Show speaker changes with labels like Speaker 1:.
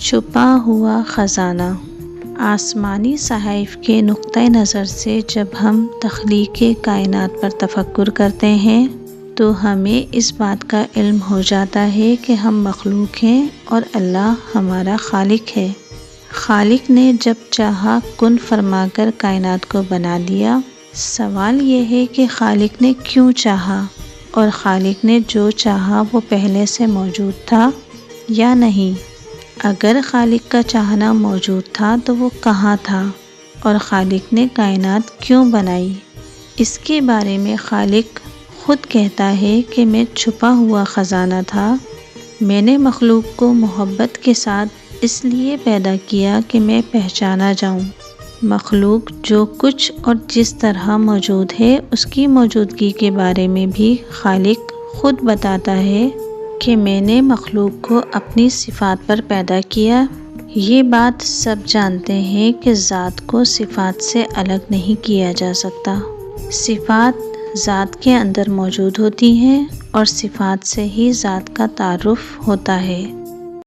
Speaker 1: چھپا ہوا خزانہ۔ آسمانی صحائف کے نقطہ نظر سے جب ہم تخلیق کائنات پر تفکر کرتے ہیں تو ہمیں اس بات کا علم ہو جاتا ہے کہ ہم مخلوق ہیں اور اللہ ہمارا خالق ہے۔ خالق نے جب چاہا کن فرما کر کائنات کو بنا دیا۔ سوال یہ ہے کہ خالق نے کیوں چاہا، اور خالق نے جو چاہا وہ پہلے سے موجود تھا یا نہیں؟ اگر خالق کا چاہنا موجود تھا تو وہ کہاں تھا، اور خالق نے کائنات کیوں بنائی؟ اس کے بارے میں خالق خود کہتا ہے کہ میں چھپا ہوا خزانہ تھا۔ میں نے مخلوق کو محبت کے ساتھ اس لیے پیدا کیا کہ میں پہچانا جاؤں۔ مخلوق جو کچھ اور جس طرح موجود ہے اس کی موجودگی کے بارے میں بھی خالق خود بتاتا ہے کہ میں نے مخلوق کو اپنی صفات پر پیدا کیا۔ یہ بات سب جانتے ہیں کہ ذات کو صفات سے الگ نہیں کیا جا سکتا۔ صفات ذات کے اندر موجود ہوتی ہیں اور صفات سے ہی ذات کا تعارف ہوتا ہے۔